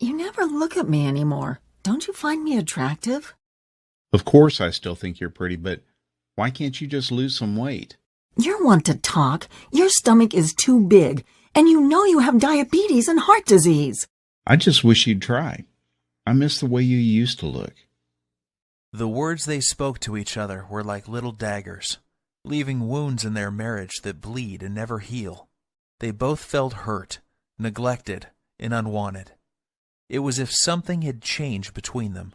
You never look at me anymore. Don't you find me attractive? Of course I still think you're pretty, but why can't you just lose some weight? You're one to talk. Your stomach is too big, and you know you have diabetes and heart disease. I just wish you'd try. I miss the way you used to look. The words they spoke to each other were like little daggers, leaving wounds in their marriage that bleed and never heal. They both felt hurt, neglected, and unwanted. It was as if something had changed between them.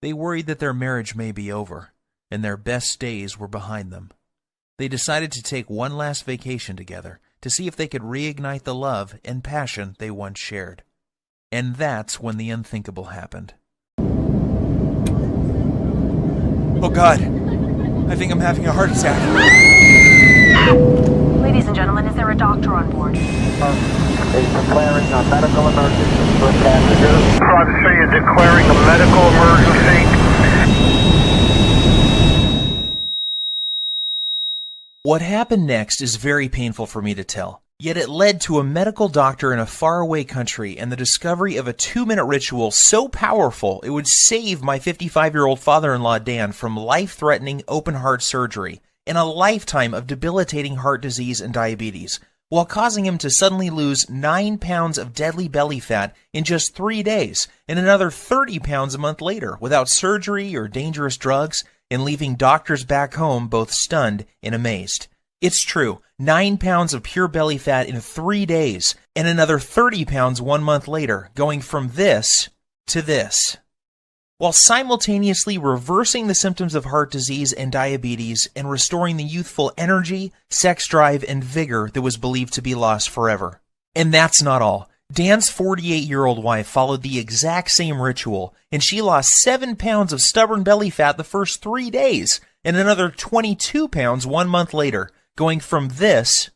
They worried that their marriage may be over, and their best days were behind them. They decided to take one last vacation together to see if they could reignite the love and passion they once shared. And that's when the unthinkable happened. Oh God, I think I'm having a heart attack. Ladies and gentlemen, is there a doctor on board? Is declaring a medical emergency for passengers. Private 3 is declaring a medical emergency. What happened next is very painful for me to tell. Yet it led to a medical doctor in a faraway country and the discovery of a 2-minute ritual so powerful it would save my 55-year-old father-in-law Dan from life-threatening open-heart surgery and a lifetime of debilitating heart disease and diabetes, while causing him to suddenly lose 9 pounds of deadly belly fat in just 3 days and another 30 pounds a month later without surgery or dangerous drugs, and leaving doctors back home both stunned and amazed. It's true, 9 pounds of pure belly fat in 3 days, and another 30 pounds 1 month later, going from this to this, while simultaneously reversing the symptoms of heart disease and diabetes and restoring the youthful energy, sex drive, and vigor that was believed to be lost forever. And that's not all. Dan's 48-year-old wife followed the exact same ritual, and she lost 7 pounds of stubborn belly fat the first 3 days, and another 22 pounds 1 month later, going from this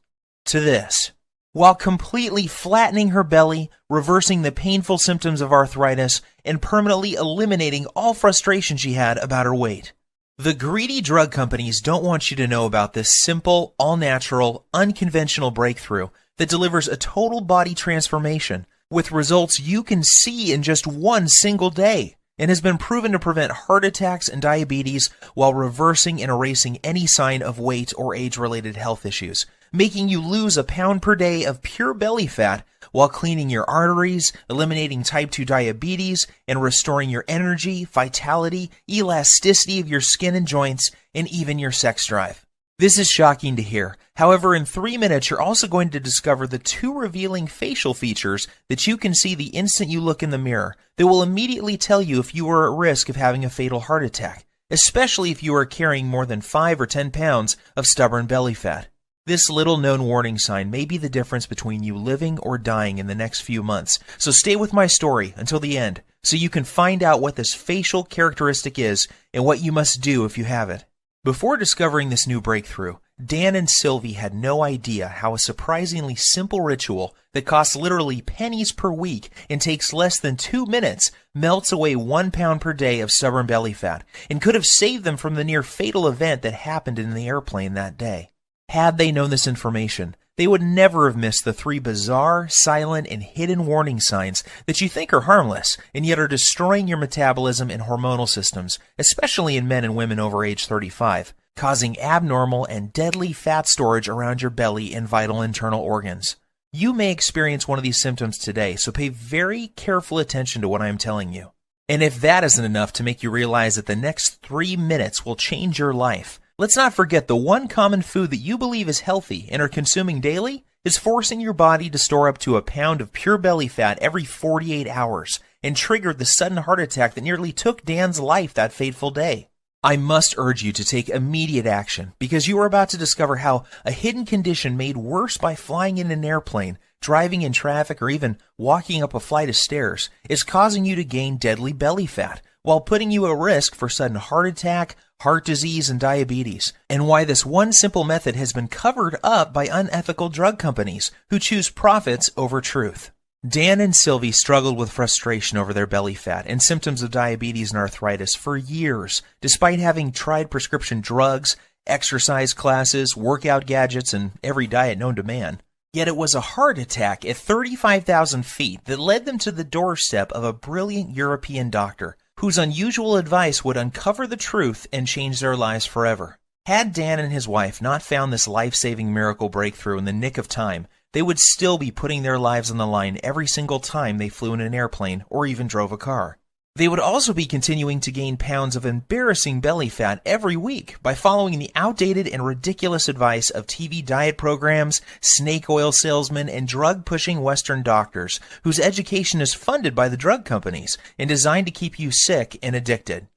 to this, while completely flattening her belly, reversing the painful symptoms of arthritis, and permanently eliminating all frustration she had about her weight. The greedy drug companies don't want you to know about this simple, all-natural, unconventional breakthrough that delivers a total body transformation with results you can see in just one single day, and has been proven to prevent heart attacks and diabetes while reversing and erasing any sign of weight or age-related health issues, making you lose a pound per day of pure belly fat while cleaning your arteries, eliminating type 2 diabetes, and restoring your energy, vitality, elasticity of your skin and joints, and even your sex drive. This is shocking to hear. However, in 3 minutes, you're also going to discover the 2 revealing facial features that you can see the instant you look in the mirror that will immediately tell you if you are at risk of having a fatal heart attack, especially if you are carrying more than 5 or 10 pounds of stubborn belly fat. This little-known warning sign may be the difference between you living or dying in the next few months, so stay with my story until the end so you can find out what this facial characteristic is and what you must do if you have it. Before discovering this new breakthrough, Dan and Sylvie had no idea how a surprisingly simple ritual that costs literally pennies per week and takes less than 2 minutes melts away 1 pound per day of stubborn belly fat and could have saved them from the near fatal event that happened in the airplane that day. Had they known this information, they would never have missed the 3 bizarre, silent, and hidden warning signs that you think are harmless and yet are destroying your metabolism and hormonal systems, especially in men and women over age 35, causing abnormal and deadly fat storage around your belly and vital internal organs. You may experience one of these symptoms today, so pay very careful attention to what I am telling you. And if that isn't enough to make you realize that the next 3 minutes will change your life, let's not forget the one common food that you believe is healthy and are consuming daily is forcing your body to store up to a pound of pure belly fat every 48 hours and triggered the sudden heart attack that nearly took Dan's life that fateful day. I must urge you to take immediate action because you are about to discover how a hidden condition made worse by flying in an airplane, driving in traffic, or even walking up a flight of stairs is causing you to gain deadly belly fat while putting you at risk for sudden heart attack, heart disease, and diabetes, and why this one simple method has been covered up by unethical drug companies who choose profits over truth. Dan and Sylvie struggled with frustration over their belly fat and symptoms of diabetes and arthritis for years, despite having tried prescription drugs, exercise classes, workout gadgets, and every diet known to man. Yet it was a heart attack at 35,000 feet that led them to the doorstep of a brilliant European doctor whose unusual advice would uncover the truth and change their lives forever. Had Dan and his wife not found this life-saving miracle breakthrough in the nick of time, they would still be putting their lives on the line every single time they flew in an airplane or even drove a car. They would also be continuing to gain pounds of embarrassing belly fat every week by following the outdated and ridiculous advice of TV diet programs, snake oil salesmen, and drug-pushing Western doctors whose education is funded by the drug companies and designed to keep you sick and addicted.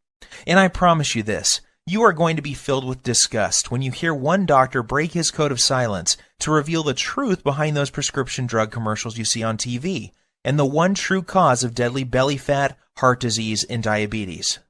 And I promise you this, you are going to be filled with disgust when you hear one doctor break his code of silence to reveal the truth behind those prescription drug commercials you see on TV, and the one true cause of deadly belly fat, heart disease, and diabetes.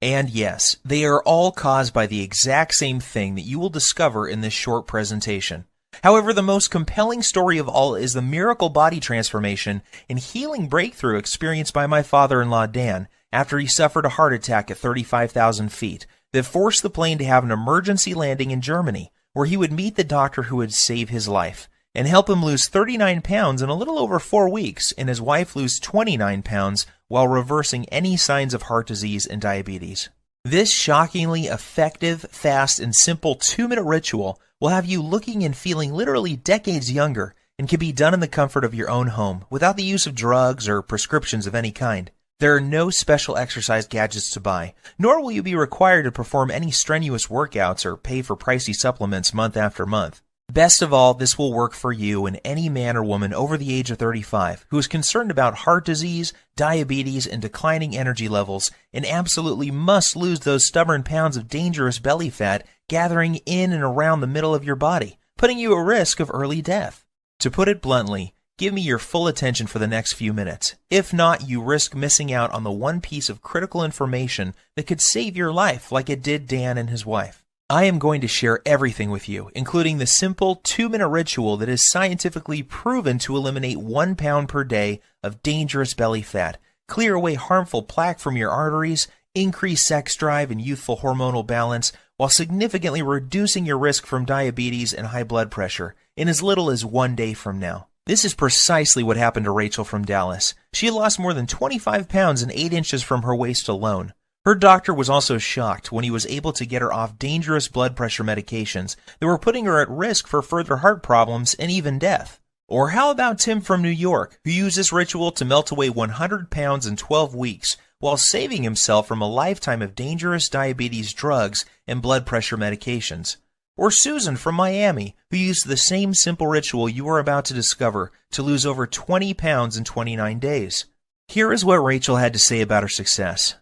And yes, they are all caused by the exact same thing that you will discover in this short presentation. However, the most compelling story of all is the miracle body transformation and healing breakthrough experienced by my father-in-law Dan after he suffered a heart attack at 35,000 feet that forced the plane to have an emergency landing in Germany, where he would meet the doctor who would save his life and help him lose 39 pounds in a little over 4 weeks, and his wife lose 29 pounds while reversing any signs of heart disease and diabetes. This shockingly effective, fast, and simple 2-minute ritual will have you looking and feeling literally decades younger and can be done in the comfort of your own home without the use of drugs or prescriptions of any kind. There are no special exercise gadgets to buy, nor will you be required to perform any strenuous workouts or pay for pricey supplements month after month. Best of all, this will work for you and any man or woman over the age of 35 who is concerned about heart disease, diabetes, and declining energy levels and absolutely must lose those stubborn pounds of dangerous belly fat gathering in and around the middle of your body, putting you at risk of early death. To put it bluntly, give me your full attention for the next few minutes. If not, you risk missing out on the one piece of critical information that could save your life like it did Dan and his wife. I am going to share everything with you, including the simple 2-minute ritual that is scientifically proven to eliminate 1 pound per day of dangerous belly fat, clear away harmful plaque from your arteries, increase sex drive and youthful hormonal balance, while significantly reducing your risk from diabetes and high blood pressure in as little as 1 day from now. This is precisely what happened to Rachel from Dallas. She lost more than 25 pounds and 8 inches from her waist alone. Her doctor was also shocked when he was able to get her off dangerous blood pressure medications that were putting her at risk for further heart problems and even death. Or how about Tim from New York, who used this ritual to melt away 100 pounds in 12 weeks while saving himself from a lifetime of dangerous diabetes drugs and blood pressure medications? Or Susan from Miami, who used the same simple ritual you are about to discover to lose over 20 pounds in 29 days. Here is what Rachel had to say about her success.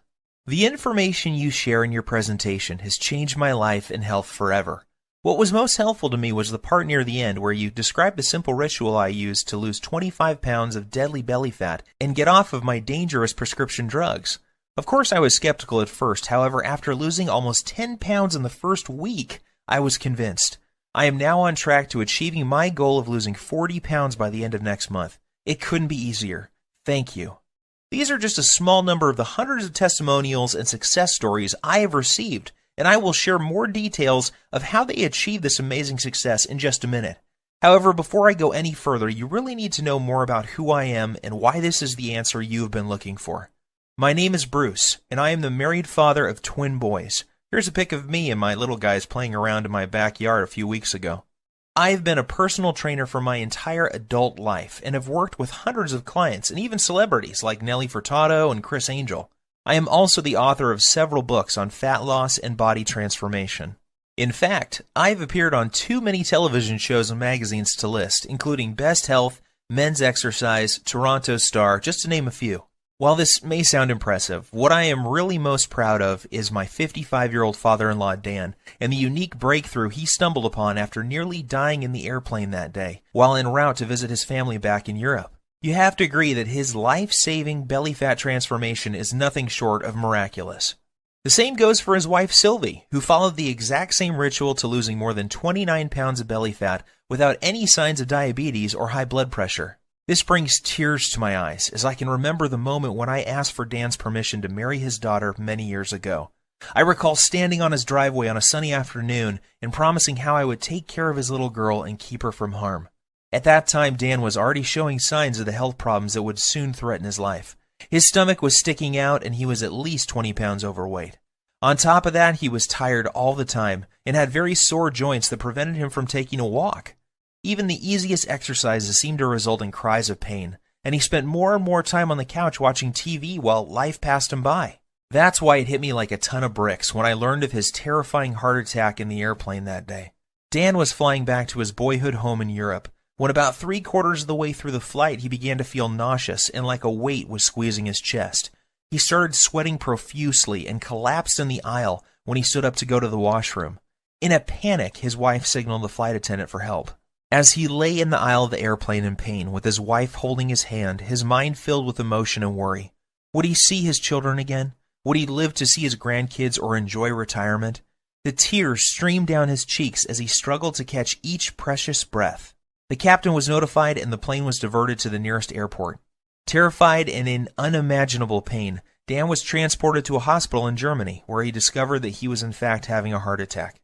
The information you share in your presentation has changed my life and health forever. What was most helpful to me was the part near the end where you described the simple ritual I used to lose 25 pounds of deadly belly fat and get off of my dangerous prescription drugs. Of course, I was skeptical at first. However, after losing almost 10 pounds in the first week, I was convinced. I am now on track to achieving my goal of losing 40 pounds by the end of next month. It couldn't be easier. Thank you. These are just a small number of the hundreds of testimonials and success stories I have received, and I will share more details of how they achieved this amazing success in just a minute. However, before I go any further, you really need to know more about who I am and why this is the answer you have been looking for. My name is Bruce, and I am the married father of twin boys. Here's a pic of me and my little guys playing around in my backyard a few weeks ago. I have been a personal trainer for my entire adult life and have worked with hundreds of clients and even celebrities like Nelly Furtado and Chris Angel. I am also the author of several books on fat loss and body transformation. In fact, I've appeared on too many television shows and magazines to list, including Best Health, Men's Exercise, Toronto Star, just to name a few. While this may sound impressive, what I am really most proud of is my 55-year-old father-in-law Dan and the unique breakthrough he stumbled upon after nearly dying in the airplane that day while en route to visit his family back in Europe. You have to agree that his life-saving belly fat transformation is nothing short of miraculous. The same goes for his wife Sylvie, who followed the exact same ritual to losing more than 29 pounds of belly fat without any signs of diabetes or high blood pressure. This brings tears to my eyes as I can remember the moment when I asked for Dan's permission to marry his daughter many years ago. I recall standing on his driveway on a sunny afternoon and promising how I would take care of his little girl and keep her from harm. At that time, Dan was already showing signs of the health problems that would soon threaten his life. His stomach was sticking out, and he was at least 20 pounds overweight. On top of that, he was tired all the time and had very sore joints that prevented him from taking a walk. Even the easiest exercises seemed to result in cries of pain, and he spent more and more time on the couch watching TV while life passed him by. That's why it hit me like a ton of bricks when I learned of his terrifying heart attack in the airplane that day. Dan was flying back to his boyhood home in Europe. When about 3/4 of the way through the flight, he began to feel nauseous and like a weight was squeezing his chest. He started sweating profusely and collapsed in the aisle when he stood up to go to the washroom. In a panic, his wife signaled the flight attendant for help. As he lay in the aisle of the airplane in pain, with his wife holding his hand, his mind filled with emotion and worry. Would he see his children again? Would he live to see his grandkids or enjoy retirement? The tears streamed down his cheeks as he struggled to catch each precious breath. The captain was notified and the plane was diverted to the nearest airport. Terrified and in unimaginable pain, Dan was transported to a hospital in Germany, where he discovered that he was in fact having a heart attack.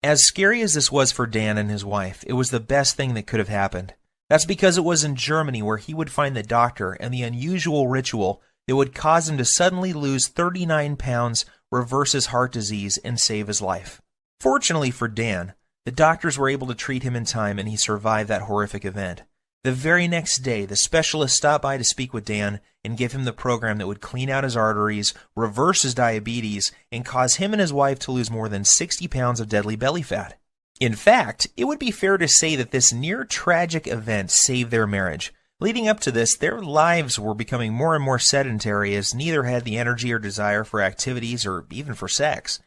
As scary as this was for Dan and his wife, it was the best thing that could have happened. That's because it was in Germany where he would find the doctor and the unusual ritual that would cause him to suddenly lose 39 pounds, reverse his heart disease, and save his life. Fortunately for Dan, the doctors were able to treat him in time and he survived that horrific event. The very next day, the specialist stopped by to speak with Dan and give him the program that would clean out his arteries, reverse his diabetes, and cause him and his wife to lose more than 60 pounds of deadly belly fat. In fact, it would be fair to say that this near-tragic event saved their marriage. Leading up to this, their lives were becoming more and more sedentary as neither had the energy or desire for activities or even for sex.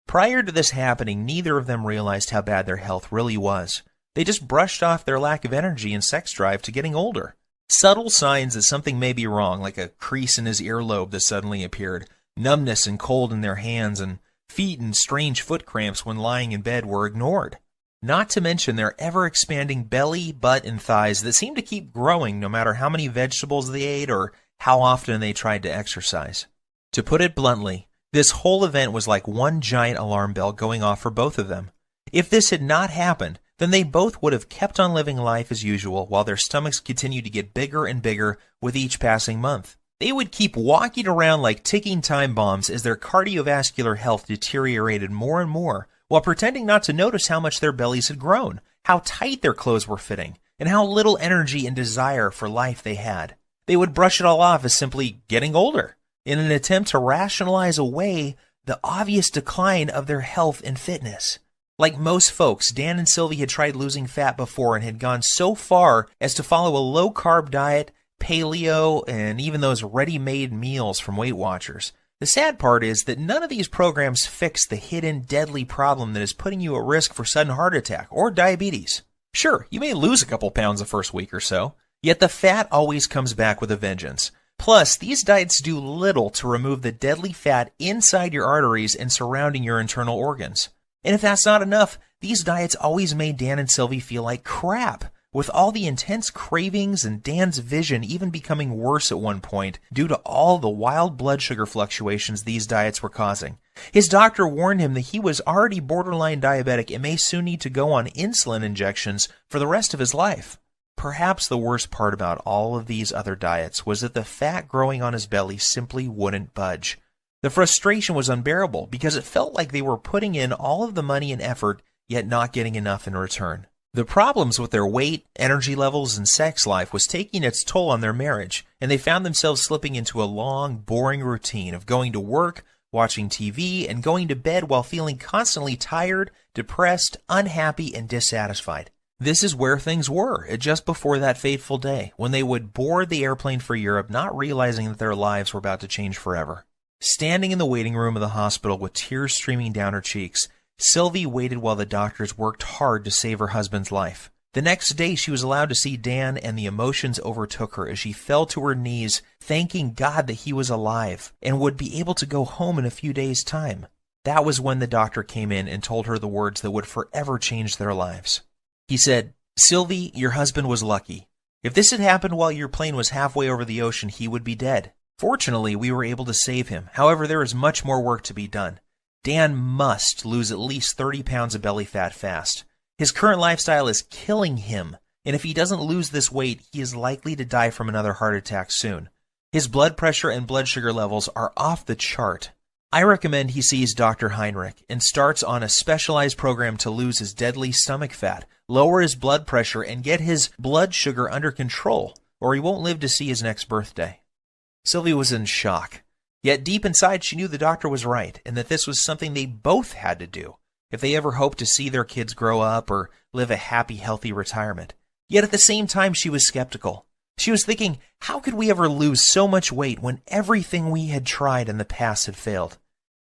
Prior to this happening, neither of them realized how bad their health really was. They just brushed off their lack of energy and sex drive to getting older. Subtle signs that something may be wrong, like a crease in his earlobe that suddenly appeared, numbness and cold in their hands, and feet and strange foot cramps when lying in bed were ignored. Not to mention their ever-expanding belly, butt, and thighs that seemed to keep growing no matter how many vegetables they ate or how often they tried to exercise. To put it bluntly, this whole event was like one giant alarm bell going off for both of them. If this had not happened, then they both would have kept on living life as usual while their stomachs continued to get bigger and bigger with each passing month. They would keep walking around like ticking time bombs as their cardiovascular health deteriorated more and more, while pretending not to notice how much their bellies had grown, how tight their clothes were fitting, and how little energy and desire for life they had. They would brush it all off as simply getting older, in an attempt to rationalize away the obvious decline of their health and fitness. Like most folks, Dan and Sylvie had tried losing fat before and had gone so far as to follow a low-carb diet, paleo, and even those ready-made meals from Weight Watchers. The sad part is that none of these programs fix the hidden, deadly problem that is putting you at risk for sudden heart attack or diabetes. Sure, you may lose a couple pounds the first week or so, yet the fat always comes back with a vengeance. Plus, these diets do little to remove the deadly fat inside your arteries and surrounding your internal organs. And if that's not enough, these diets always made Dan and Sylvie feel like crap, with all the intense cravings and Dan's vision even becoming worse at one point due to all the wild blood sugar fluctuations these diets were causing. His doctor warned him that he was already borderline diabetic and may soon need to go on insulin injections for the rest of his life. Perhaps the worst part about all of these other diets was that the fat growing on his belly simply wouldn't budge. The frustration was unbearable because it felt like they were putting in all of the money and effort, yet not getting enough in return. The problems with their weight, energy levels, and sex life was taking its toll on their marriage, and they found themselves slipping into a long, boring routine of going to work, watching TV, and going to bed while feeling constantly tired, depressed, unhappy, and dissatisfied. This is where things were just before that fateful day, when they would board the airplane for Europe, not realizing that their lives were about to change forever. Standing in the waiting room of the hospital with tears streaming down her cheeks, Sylvie waited while the doctors worked hard to save her husband's life. The next day, she was allowed to see Dan, and the emotions overtook her as she fell to her knees, thanking God that he was alive and would be able to go home in a few days' time. That was when the doctor came in and told her the words that would forever change their lives. He said, "Sylvie, your husband was lucky. If this had happened while your plane was halfway over the ocean, he would be dead. Fortunately, we were able to save him. However, there is much more work to be done. Dan must lose at least 30 pounds of belly fat fast. His current lifestyle is killing him, and if he doesn't lose this weight, he is likely to die from another heart attack soon. His blood pressure and blood sugar levels are off the chart. I recommend he sees Dr. Heinrich and starts on a specialized program to lose his deadly stomach fat, lower his blood pressure, and get his blood sugar under control, or he won't live to see his next birthday. Sylvie was in shock. Yet deep inside, she knew the doctor was right, and that this was something they both had to do if they ever hoped to see their kids grow up or live a happy, healthy retirement. Yet at the same time, she was skeptical. She was thinking, how could we ever lose so much weight when everything we had tried in the past had failed?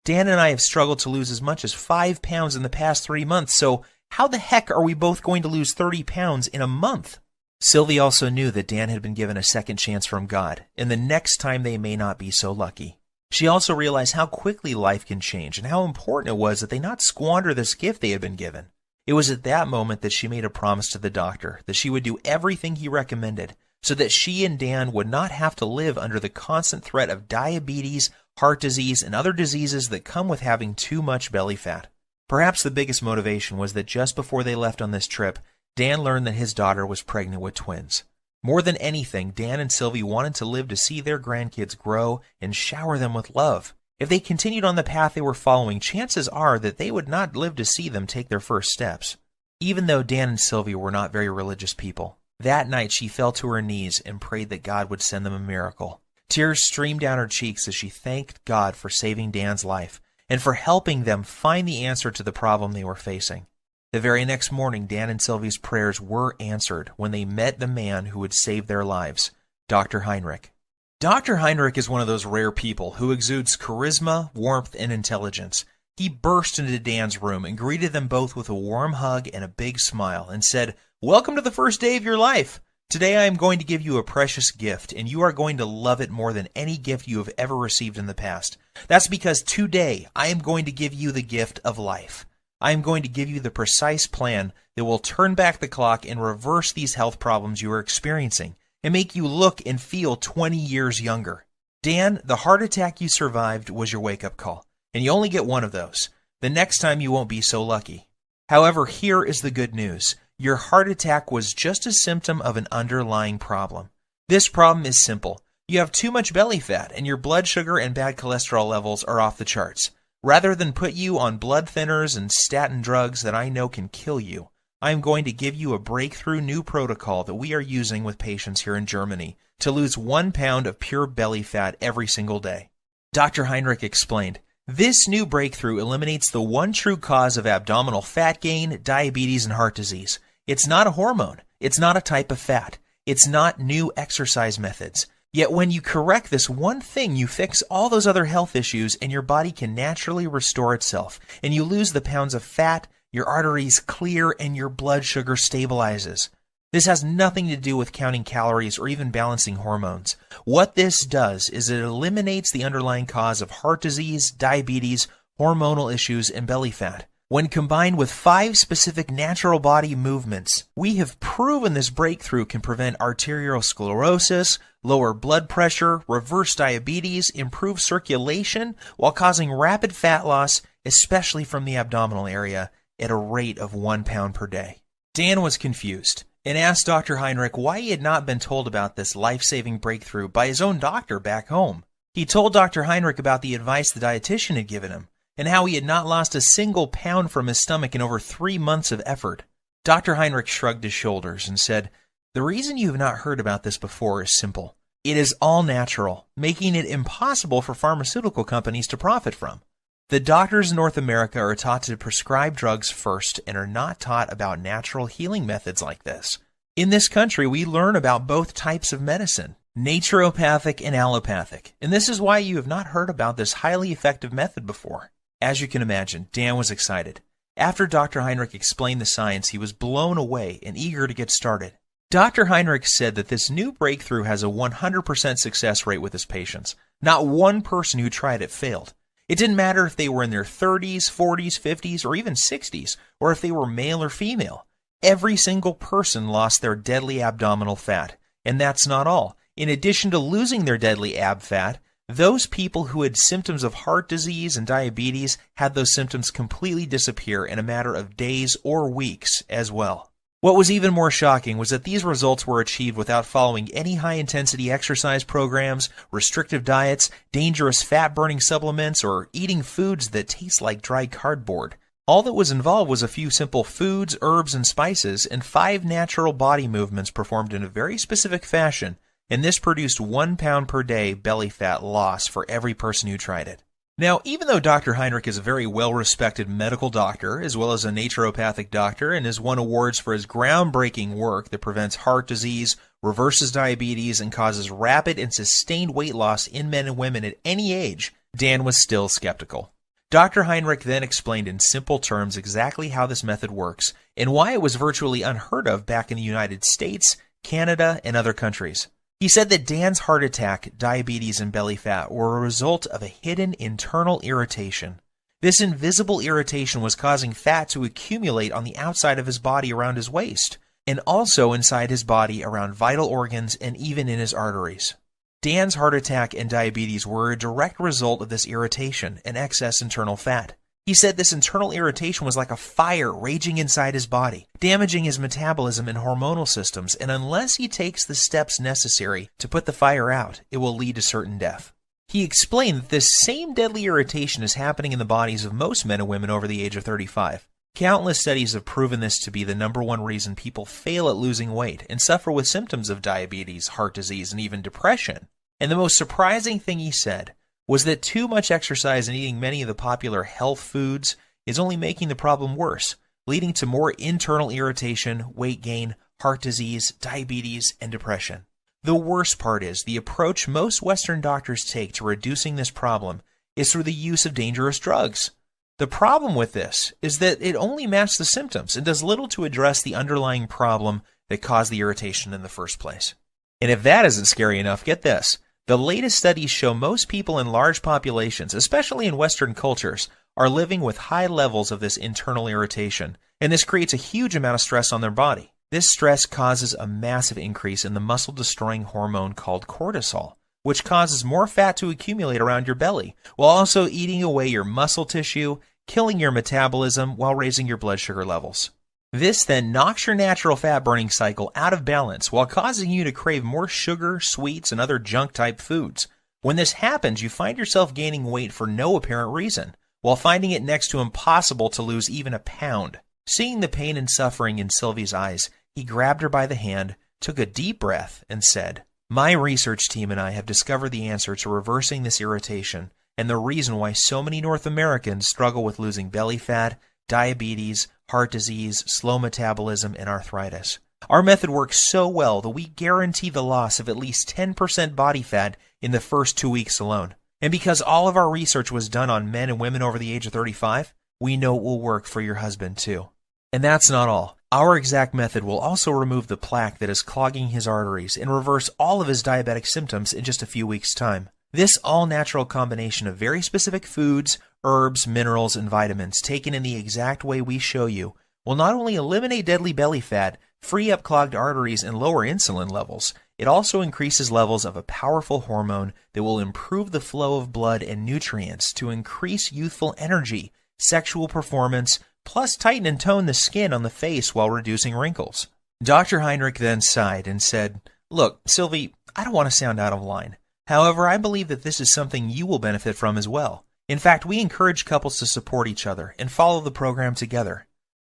Dan and I have struggled to lose as much as 5 pounds in the past 3 months, so how the heck are we both going to lose 30 pounds in a month? Sylvie also knew that Dan had been given a second chance from God, and the next time they may not be so lucky. She also realized how quickly life can change and how important it was that they not squander this gift they had been given. It was at that moment that she made a promise to the doctor that she would do everything he recommended so that she and Dan would not have to live under the constant threat of diabetes, heart disease, and other diseases that come with having too much belly fat. Perhaps the biggest motivation was that just before they left on this trip, Dan learned that his daughter was pregnant with twins. More than anything, Dan and Sylvie wanted to live to see their grandkids grow and shower them with love. If they continued on the path they were following, chances are that they would not live to see them take their first steps. Even though Dan and Sylvie were not very religious people, that night she fell to her knees and prayed that God would send them a miracle. Tears streamed down her cheeks as she thanked God for saving Dan's life and for helping them find the answer to the problem they were facing. The very next morning, Dan and Sylvie's prayers were answered when they met the man who would save their lives, Dr. Heinrich. Dr. Heinrich is one of those rare people who exudes charisma, warmth, and intelligence. He burst into Dan's room and greeted them both with a warm hug and a big smile and said, "Welcome to the first day of your life. Today I am going to give you a precious gift, and you are going to love it more than any gift you have ever received in the past. That's because today I am going to give you the gift of life. I am going to give you the precise plan that will turn back the clock and reverse these health problems you are experiencing and make you look and feel 20 years younger. Dan, the heart attack you survived was your wake-up call, and you only get one of those. The next time you won't be so lucky. However, here is the good news. Your heart attack was just a symptom of an underlying problem. This problem is simple. You have too much belly fat, and your blood sugar and bad cholesterol levels are off the charts. Rather than put you on blood thinners and statin drugs that I know can kill you, I am going to give you a breakthrough new protocol that we are using with patients here in Germany to lose 1 pound of pure belly fat every single day. Dr. Heinrich explained, this new breakthrough eliminates the one true cause of abdominal fat gain, diabetes, and heart disease. It's not a hormone. It's not a type of fat. It's not new exercise methods. Yet when you correct this one thing, you fix all those other health issues and your body can naturally restore itself. And you lose the pounds of fat, your arteries clear, and your blood sugar stabilizes. This has nothing to do with counting calories or even balancing hormones. What this does is it eliminates the underlying cause of heart disease, diabetes, hormonal issues, and belly fat. When combined with 5 specific natural body movements, we have proven this breakthrough can prevent arteriosclerosis, lower blood pressure, reverse diabetes, improve circulation, while causing rapid fat loss, especially from the abdominal area, at a rate of 1 pound per day. Dan was confused and asked Dr. Heinrich why he had not been told about this life-saving breakthrough by his own doctor back home. He told Dr. Heinrich about the advice the dietitian had given him, and how he had not lost a single pound from his stomach in over 3 months of effort. Dr. Heinrich shrugged his shoulders and said, the reason you have not heard about this before is simple. It is all natural, making it impossible for pharmaceutical companies to profit from. The doctors in North America are taught to prescribe drugs first and are not taught about natural healing methods like this. In this country, we learn about both types of medicine, naturopathic and allopathic, and this is why you have not heard about this highly effective method before. As you can imagine, Dan was excited. After Dr. Heinrich explained the science, he was blown away and eager to get started. Dr. Heinrich said that this new breakthrough has a 100% success rate with his patients. Not one person who tried it failed. It didn't matter if they were in their 30s, 40s, 50s, or even 60s, or if they were male or female. Every single person lost their deadly abdominal fat. And that's not all. In addition to losing their deadly ab fat, those people who had symptoms of heart disease and diabetes had those symptoms completely disappear in a matter of days or weeks as well. What was even more shocking was that these results were achieved without following any high-intensity exercise programs, restrictive diets, dangerous fat-burning supplements, or eating foods that taste like dry cardboard. All that was involved was a few simple foods, herbs, and spices, and 5 natural body movements performed in a very specific fashion, and this produced 1 pound per day belly fat loss for every person who tried it. Now, even though Dr. Heinrich is a very well-respected medical doctor, as well as a naturopathic doctor, and has won awards for his groundbreaking work that prevents heart disease, reverses diabetes, and causes rapid and sustained weight loss in men and women at any age, Dan was still skeptical. Dr. Heinrich then explained in simple terms exactly how this method works and why it was virtually unheard of back in the United States, Canada, and other countries. He said that Dan's heart attack, diabetes, and belly fat were a result of a hidden internal irritation. This invisible irritation was causing fat to accumulate on the outside of his body around his waist, and also inside his body around vital organs and even in his arteries. Dan's heart attack and diabetes were a direct result of this irritation and excess internal fat. He said this internal irritation was like a fire raging inside his body, damaging his metabolism and hormonal systems, and unless he takes the steps necessary to put the fire out, it will lead to certain death. He explained that this same deadly irritation is happening in the bodies of most men and women over the age of 35. Countless studies have proven this to be the #1 reason people fail at losing weight and suffer with symptoms of diabetes, heart disease, and even depression. And the most surprising thing he said was that too much exercise and eating many of the popular health foods is only making the problem worse, leading to more internal irritation, weight gain, heart disease, diabetes, and depression. The worst part is the approach most Western doctors take to reducing this problem is through the use of dangerous drugs. The problem with this is that it only masks the symptoms and does little to address the underlying problem that caused the irritation in the first place. And if that isn't scary enough, get this. The latest studies show most people in large populations, especially in Western cultures, are living with high levels of this internal irritation, and this creates a huge amount of stress on their body. This stress causes a massive increase in the muscle-destroying hormone called cortisol, which causes more fat to accumulate around your belly, while also eating away your muscle tissue, killing your metabolism while raising your blood sugar levels. This then knocks your natural fat-burning cycle out of balance while causing you to crave more sugar, sweets, and other junk-type foods. When this happens, you find yourself gaining weight for no apparent reason, while finding it next to impossible to lose even a pound. Seeing the pain and suffering in Sylvie's eyes, he grabbed her by the hand, took a deep breath, and said, "My research team and I have discovered the answer to reversing this irritation and the reason why so many North Americans struggle with losing belly fat, diabetes, heart disease, slow metabolism, and arthritis. Our method works so well that we guarantee the loss of at least 10% body fat in the first 2 weeks alone. And because all of our research was done on men and women over the age of 35, we know it will work for your husband too." And that's not all. Our exact method will also remove the plaque that is clogging his arteries and reverse all of his diabetic symptoms in just a few weeks' time. This all-natural combination of very specific foods, herbs, minerals, and vitamins taken in the exact way we show you will not only eliminate deadly belly fat, free up clogged arteries, and lower insulin levels, it also increases levels of a powerful hormone that will improve the flow of blood and nutrients to increase youthful energy, sexual performance, plus tighten and tone the skin on the face while reducing wrinkles. Dr. Heinrich then sighed and said, "Look, Sylvie, I don't want to sound out of line. However, I believe that this is something you will benefit from as well. In fact, we encourage couples to support each other and follow the program together.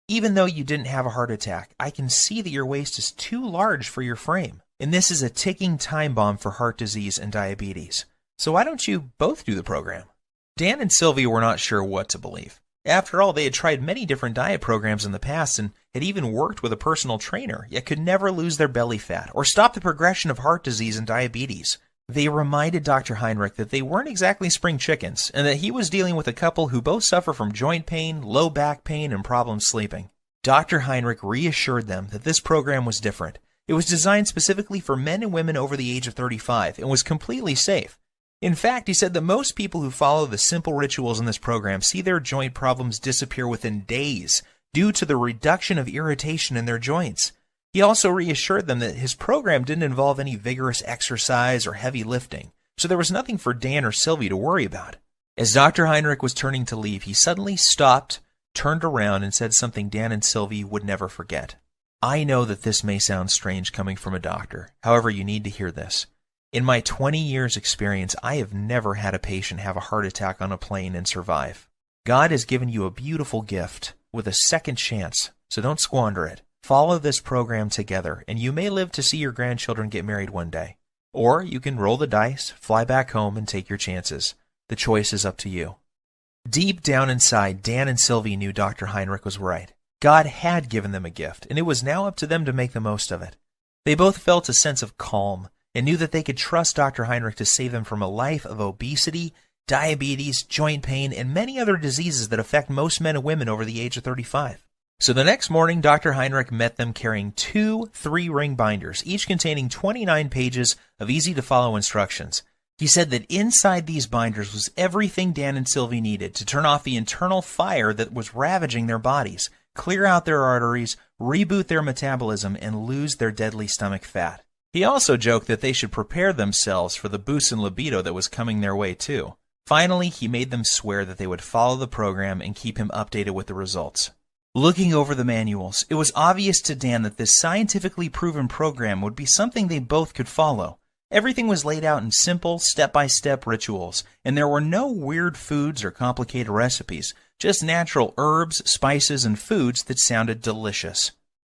Even though you didn't have a heart attack, I can see that your waist is too large for your frame, and this is a ticking time bomb for heart disease and diabetes. So why don't you both do the program?" Dan and Sylvie were not sure what to believe. After all, they had tried many different diet programs in the past and had even worked with a personal trainer, yet could never lose their belly fat or stop the progression of heart disease and diabetes. They reminded Dr. Heinrich that they weren't exactly spring chickens, and that he was dealing with a couple who both suffer from joint pain, low back pain, and problems sleeping. Dr. Heinrich reassured them that this program was different. It was designed specifically for men and women over the age of 35 and was completely safe. In fact, he said that most people who follow the simple rituals in this program see their joint problems disappear within days due to the reduction of irritation in their joints. He also reassured them that his program didn't involve any vigorous exercise or heavy lifting, so there was nothing for Dan or Sylvie to worry about. As Dr. Heinrich was turning to leave, he suddenly stopped, turned around, and said something Dan and Sylvie would never forget. I know that this may sound strange coming from a doctor. However, you need to hear this. In my 20 years experience, I have never had a patient have a heart attack on a plane and survive. God has given you a beautiful gift with a second chance, so don't squander it. Follow this program together, and you may live to see your grandchildren get married one day. Or you can roll the dice, fly back home, and take your chances. The choice is up to you. Deep down inside, Dan and Sylvie knew Dr. Heinrich was right. God had given them a gift, and it was now up to them to make the most of it. They both felt a sense of calm and knew that they could trust Dr. Heinrich to save them from a life of obesity, diabetes, joint pain, and many other diseases that affect most men and women over the age of 35. So the next morning, Dr. Heinrich met them carrying 2 3-ring binders, each containing 29 pages of easy-to-follow instructions. He said that inside these binders was everything Dan and Sylvie needed to turn off the internal fire that was ravaging their bodies, clear out their arteries, reboot their metabolism, and lose their deadly stomach fat. He also joked that they should prepare themselves for the boost in libido that was coming their way too. Finally, he made them swear that they would follow the program and keep him updated with the results. Looking over the manuals, it was obvious to Dan that this scientifically proven program would be something they both could follow. Everything was laid out in simple, step-by-step rituals, and there were no weird foods or complicated recipes, just natural herbs, spices, and foods that sounded delicious.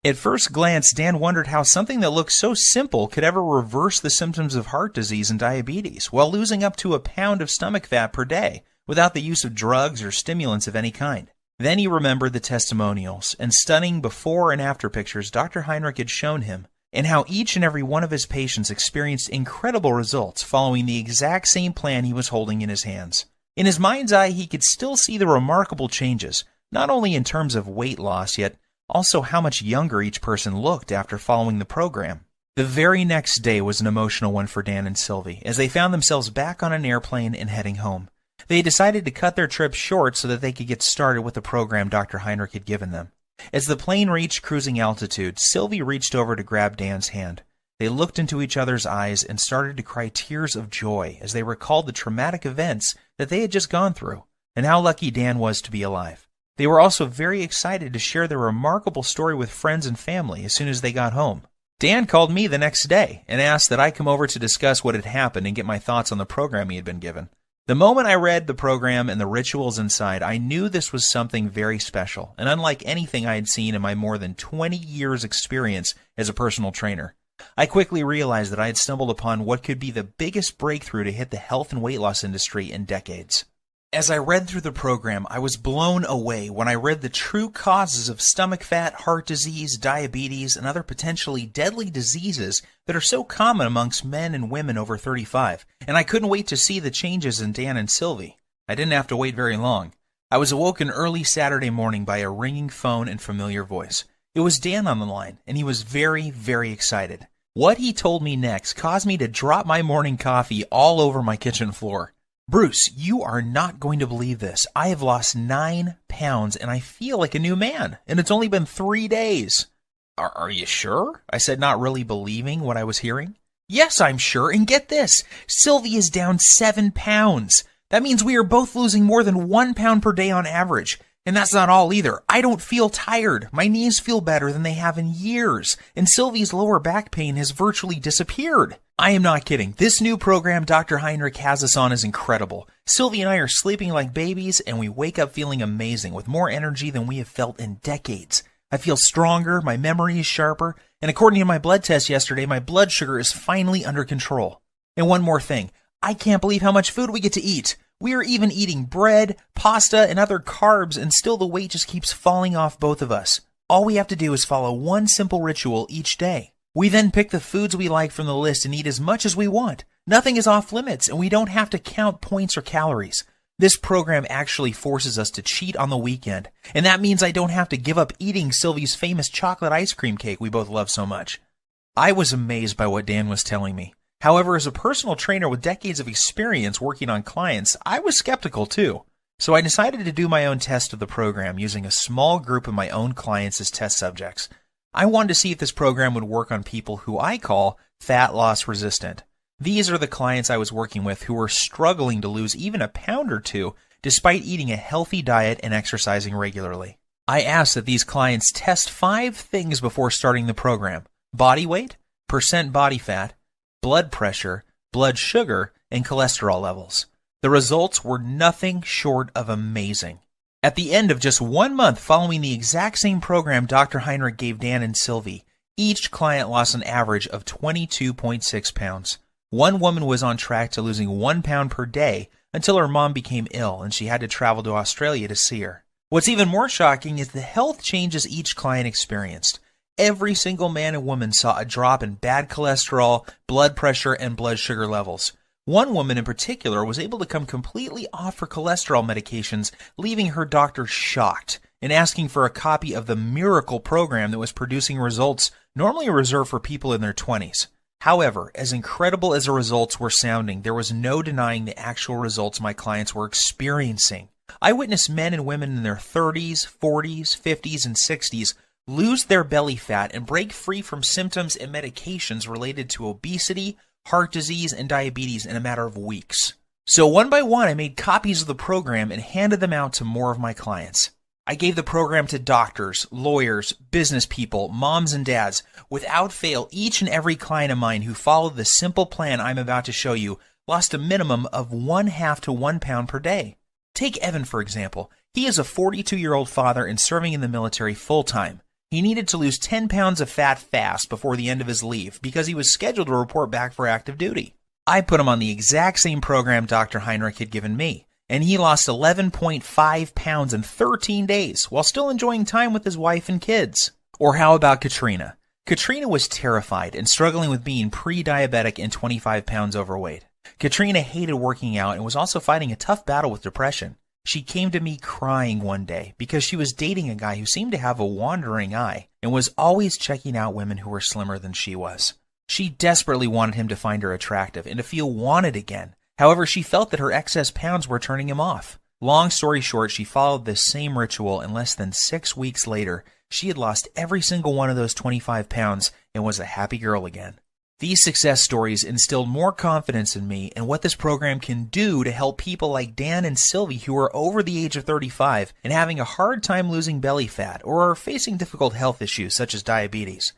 At first glance, Dan wondered how something that looked so simple could ever reverse the symptoms of heart disease and diabetes while losing up to a pound of stomach fat per day without the use of drugs or stimulants of any kind. Then he remembered the testimonials and stunning before and after pictures Dr. Heinrich had shown him, and how each and every one of his patients experienced incredible results following the exact same plan he was holding in his hands. In his mind's eye, he could still see the remarkable changes, not only in terms of weight loss, yet also how much younger each person looked after following the program. The very next day was an emotional one for Dan and Sylvie, as they found themselves back on an airplane and heading home. They decided to cut their trip short so that they could get started with the program Dr. Heinrich had given them. As the plane reached cruising altitude, Sylvie reached over to grab Dan's hand. They looked into each other's eyes and started to cry tears of joy as they recalled the traumatic events that they had just gone through, and how lucky Dan was to be alive. They were also very excited to share their remarkable story with friends and family as soon as they got home. Dan called me the next day and asked that I come over to discuss what had happened and get my thoughts on the program he had been given. The moment I read the program and the rituals inside, I knew this was something very special and unlike anything I had seen in my more than 20 years' experience as a personal trainer. I quickly realized that I had stumbled upon what could be the biggest breakthrough to hit the health and weight loss industry in decades. As I read through the program, I was blown away when I read the true causes of stomach fat, heart disease, diabetes, and other potentially deadly diseases that are so common amongst men and women over 35, and I couldn't wait to see the changes in Dan and Sylvie. I didn't have to wait very long. I was awoken early Saturday morning by a ringing phone and familiar voice. It was Dan on the line, and he was very, very excited. What he told me next caused me to drop my morning coffee all over my kitchen floor. "Bruce, you are not going to believe this. I have lost 9 pounds and I feel like a new man, and it's only been 3 days. Are you sure? I said, not really believing what I was hearing. Yes, I'm sure, and get this. Sylvie is down 7 pounds. That means we are both losing more than 1 pound per day on average. And that's not all either. I don't feel tired. My knees feel better than they have in years, and Sylvie's lower back pain has virtually disappeared. I am not kidding. This new program Dr. Heinrich has us on is incredible. Sylvie and I are sleeping like babies, and we wake up feeling amazing with more energy than we have felt in decades. I feel stronger, my memory is sharper, and according to my blood test yesterday, my blood sugar is finally under control. And one more thing. I can't believe how much food we get to eat. We are even eating bread, pasta, and other carbs, and still the weight just keeps falling off both of us. All we have to do is follow one simple ritual each day. We then pick the foods we like from the list and eat as much as we want. Nothing is off limits, and we don't have to count points or calories. This program actually forces us to cheat on the weekend, and that means I don't have to give up eating Sylvie's famous chocolate ice cream cake we both love so much. I was amazed by what Dan was telling me. However, as a personal trainer with decades of experience working on clients, I was skeptical too. So I decided to do my own test of the program using a small group of my own clients as test subjects. I wanted to see if this program would work on people who I call fat loss resistant. These are the clients I was working with who were struggling to lose even a pound or two despite eating a healthy diet and exercising regularly. I asked that these clients test 5 things before starting the program: body weight, percent body fat, blood pressure, blood sugar, and cholesterol levels. The results were nothing short of amazing. At the end of just 1 month following the exact same program Dr. Heinrich gave Dan and Sylvie, each client lost an average of 22.6 pounds. One woman was on track to losing 1 pound per day until her mom became ill and she had to travel to Australia to see her. What's even more shocking is the health changes each client experienced. Every single man and woman saw a drop in bad cholesterol, blood pressure, and blood sugar levels. One woman in particular was able to come completely off her cholesterol medications, leaving her doctor shocked and asking for a copy of the miracle program that was producing results normally reserved for people in their 20s. However, as incredible as the results were sounding, there was no denying the actual results my clients were experiencing. I witnessed men and women in their 30s, 40s, 50s, and 60s lose their belly fat and break free from symptoms and medications related to obesity, heart disease, and diabetes in a matter of weeks. So one by one, I made copies of the program and handed them out to more of my clients. I gave the program to doctors, lawyers, business people, moms and dads. Without fail, each and every client of mine who followed the simple plan I'm about to show you lost a minimum of 1/2 to 1 pound per day. Take Evan, for example. He is a 42-year-old father and serving in the military full-time. He needed to lose 10 pounds of fat fast before the end of his leave because he was scheduled to report back for active duty. I put him on the exact same program Dr. Heinrich had given me, and he lost 11.5 pounds in 13 days while still enjoying time with his wife and kids. Or how about Katrina? Katrina was terrified and struggling with being pre-diabetic and 25 pounds overweight. Katrina hated working out and was also fighting a tough battle with depression. She came to me crying one day because she was dating a guy who seemed to have a wandering eye and was always checking out women who were slimmer than she was. She desperately wanted him to find her attractive and to feel wanted again. However, she felt that her excess pounds were turning him off. Long story short, she followed this same ritual, and less than 6 weeks later, she had lost every single one of those 25 pounds and was a happy girl again. These success stories instilled more confidence in me and what this program can do to help people like Dan and Sylvie who are over the age of 35 and having a hard time losing belly fat or are facing difficult health issues such as diabetes.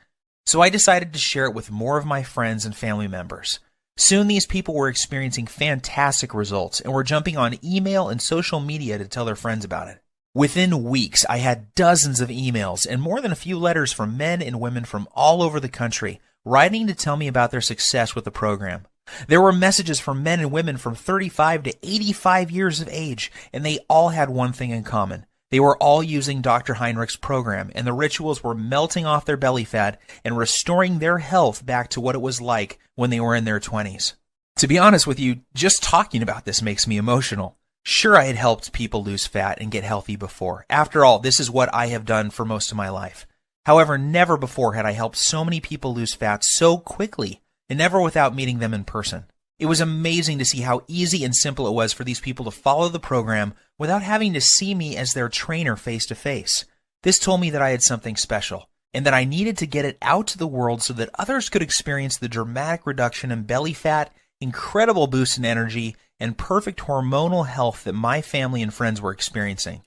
So I decided to share it with more of my friends and family members. Soon these people were experiencing fantastic results and were jumping on email and social media to tell their friends about it. Within weeks, I had dozens of emails and more than a few letters from men and women from all over the country writing to tell me about their success with the program. There were messages from men and women from 35 to 85 years of age, and they all had one thing in common. They were all using Dr. Heinrich's program, and the rituals were melting off their belly fat and restoring their health back to what it was like when they were in their 20s. To be honest with you, just talking about this makes me emotional. Sure, I had helped people lose fat and get healthy before. After all, this is what I have done for most of my life. However, never before had I helped so many people lose fat so quickly, and never without meeting them in person. It was amazing to see how easy and simple it was for these people to follow the program without having to see me as their trainer face to face. This told me that I had something special, and that I needed to get it out to the world so that others could experience the dramatic reduction in belly fat, incredible boost in energy, and perfect hormonal health that my family and friends were experiencing.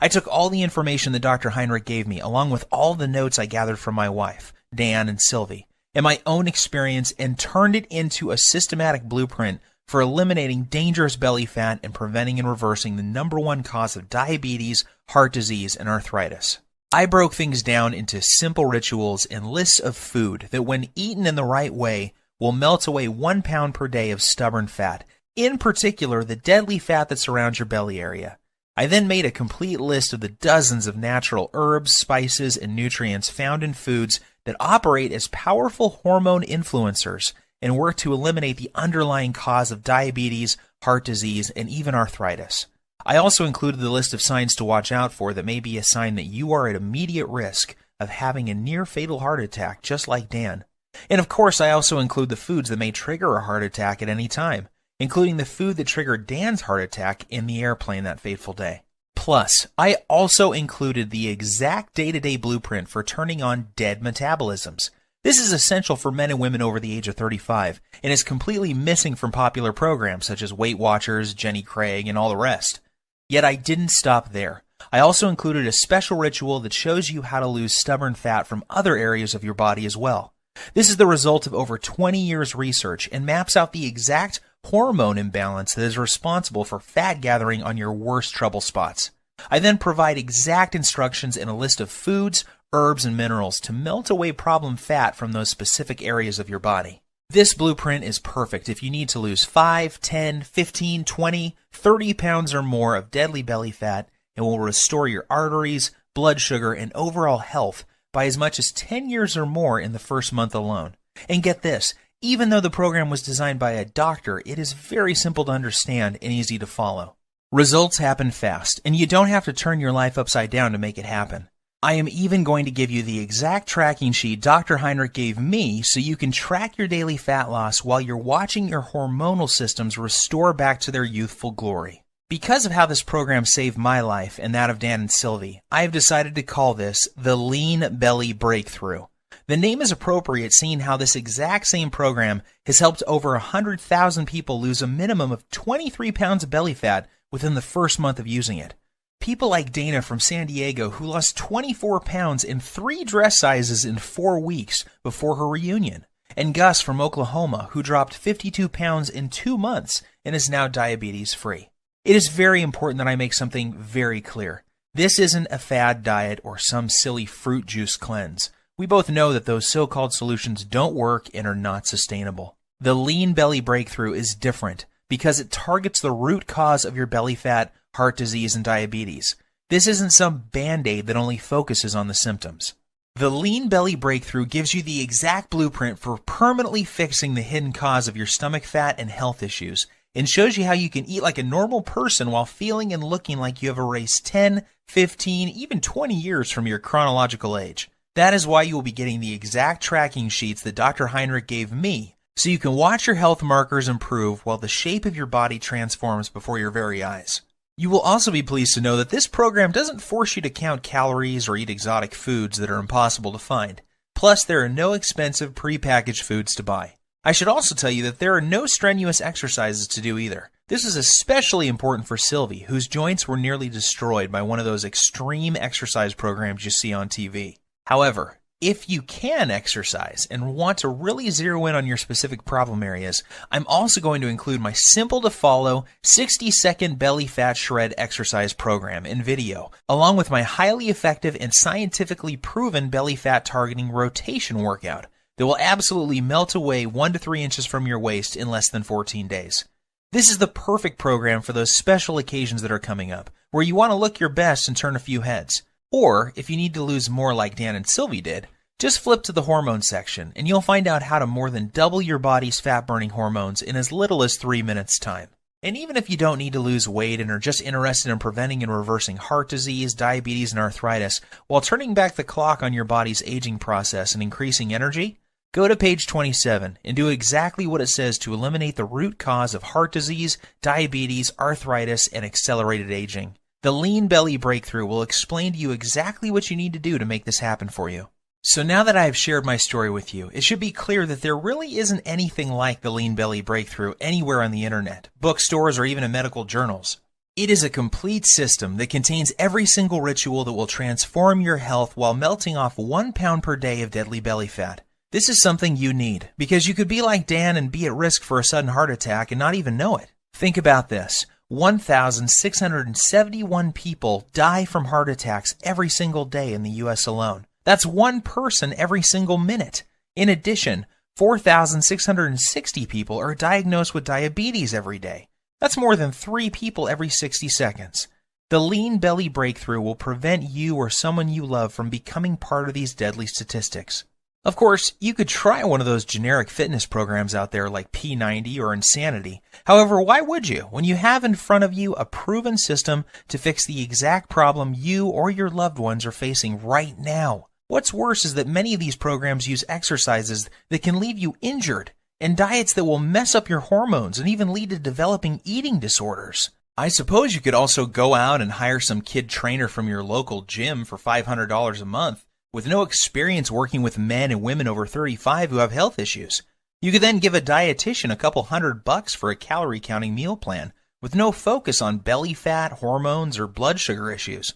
I took all the information that Dr. Heinrich gave me, along with all the notes I gathered from my wife, Dan and Sylvie, and my own experience, and turned it into a systematic blueprint for eliminating dangerous belly fat and preventing and reversing the #1 cause of diabetes, heart disease, and arthritis. I broke things down into simple rituals and lists of food that, when eaten in the right way, will melt away 1 pound per day of stubborn fat, in particular the deadly fat that surrounds your belly area. I then made a complete list of the dozens of natural herbs, spices, and nutrients found in foods that operate as powerful hormone influencers and work to eliminate the underlying cause of diabetes, heart disease, and even arthritis. I also included the list of signs to watch out for that may be a sign that you are at immediate risk of having a near-fatal heart attack, just like Dan. And of course, I also include the foods that may trigger a heart attack at any time, including the food that triggered Dan's heart attack in the airplane that fateful day. Plus, I also included the exact day-to-day blueprint for turning on dead metabolisms. This is essential for men and women over the age of 35, and is completely missing from popular programs such as Weight Watchers, Jenny Craig, and all the rest. Yet I didn't stop there. I also included a special ritual that shows you how to lose stubborn fat from other areas of your body as well. This is the result of over 20 years research and maps out the exact hormone imbalance that is responsible for fat gathering on your worst trouble spots. I then provide exact instructions and a list of foods, herbs, and minerals to melt away problem fat from those specific areas of your body. This blueprint is perfect if you need to lose 5, 10, 15, 20, 30 pounds or more of deadly belly fat and will restore your arteries, blood sugar, and overall health by as much as 10 years or more in the first month alone. And get this, even though the program was designed by a doctor, it is very simple to understand and easy to follow. Results happen fast, and you don't have to turn your life upside down to make it happen. I am even going to give you the exact tracking sheet Dr. Heinrich gave me so you can track your daily fat loss while you're watching your hormonal systems restore back to their youthful glory. Because of how this program saved my life and that of Dan and Sylvie, I have decided to call this the Lean Belly Breakthrough. The name is appropriate seeing how this exact same program has helped over 100,000 people lose a minimum of 23 pounds of belly fat within the first month of using it. People like Dana from San Diego, who lost 24 pounds in 3 dress sizes in 4 weeks before her reunion, and Gus from Oklahoma, who dropped 52 pounds in 2 months and is now diabetes-free. It is very important that I make something very clear. This isn't a fad diet or some silly fruit juice cleanse. We both know that those so-called solutions don't work and are not sustainable. The Lean Belly Breakthrough is different because it targets the root cause of your belly fat, heart disease, and diabetes. This isn't some band-aid that only focuses on the symptoms. The Lean Belly Breakthrough gives you the exact blueprint for permanently fixing the hidden cause of your stomach fat and health issues, and shows you how you can eat like a normal person while feeling and looking like you have erased 10, 15, even 20 years from your chronological age. That is why you will be getting the exact tracking sheets that Dr. Heinrich gave me, so you can watch your health markers improve while the shape of your body transforms before your very eyes. You will also be pleased to know that this program doesn't force you to count calories or eat exotic foods that are impossible to find. Plus, there are no expensive prepackaged foods to buy. I should also tell you that there are no strenuous exercises to do either. This is especially important for Sylvie, whose joints were nearly destroyed by one of those extreme exercise programs you see on TV. However, if you can exercise and want to really zero in on your specific problem areas, I'm also going to include my simple to follow 60-second belly fat shred exercise program in video, along with my highly effective and scientifically proven belly fat targeting rotation workout that will absolutely melt away 1 to 3 inches from your waist in less than 14 days. This is the perfect program for those special occasions that are coming up, where you want to look your best and turn a few heads. Or, if you need to lose more like Dan and Sylvie did, just flip to the hormone section and you'll find out how to more than double your body's fat-burning hormones in as little as 3 minutes' time. And even if you don't need to lose weight and are just interested in preventing and reversing heart disease, diabetes, and arthritis, while turning back the clock on your body's aging process and increasing energy, go to page 27 and do exactly what it says to eliminate the root cause of heart disease, diabetes, arthritis, and accelerated aging. The Lean Belly Breakthrough will explain to you exactly what you need to do to make this happen for you. So now that I have shared my story with you, it should be clear that there really isn't anything like the Lean Belly Breakthrough anywhere on the internet, bookstores, or even in medical journals. It is a complete system that contains every single ritual that will transform your health while melting off 1 pound per day of deadly belly fat. This is something you need, because you could be like Dan and be at risk for a sudden heart attack and not even know it. Think about this. 1,671 people die from heart attacks every single day in the U.S. alone. That's 1 person every single minute. In addition, 4,660 people are diagnosed with diabetes every day. That's more than 3 people every 60 seconds. The Lean Belly Breakthrough will prevent you or someone you love from becoming part of these deadly statistics. Of course, you could try one of those generic fitness programs out there like P90 or Insanity. However, why would you when you have in front of you a proven system to fix the exact problem you or your loved ones are facing right now? What's worse is that many of these programs use exercises that can leave you injured and diets that will mess up your hormones and even lead to developing eating disorders. I suppose you could also go out and hire some kid trainer from your local gym for $500 a month with no experience working with men and women over 35 who have health issues. You could then give a dietitian a couple $100 for a calorie counting meal plan with no focus on belly fat, hormones, or blood sugar issues.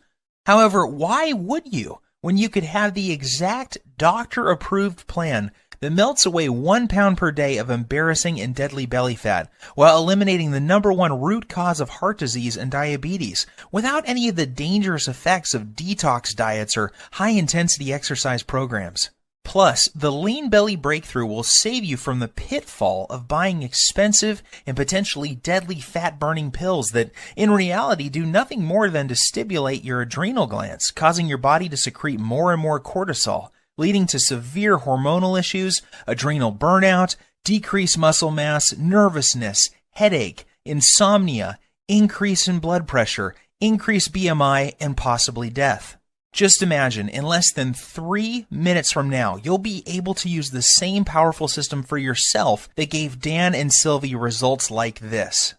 However, why would you when you could have the exact doctor-approved plan that melts away 1 pound per day of embarrassing and deadly belly fat while eliminating the number one root cause of heart disease and diabetes without any of the dangerous effects of detox diets or high-intensity exercise programs? Plus, the Lean Belly Breakthrough will save you from the pitfall of buying expensive and potentially deadly fat-burning pills that, in reality, do nothing more than to stimulate your adrenal glands, causing your body to secrete more and more cortisol, leading to severe hormonal issues, adrenal burnout, decreased muscle mass, nervousness, headache, insomnia, increase in blood pressure, increased BMI, and possibly death. Just imagine, in less than 3 minutes from now, you'll be able to use the same powerful system for yourself that gave Dan and Sylvie results like this.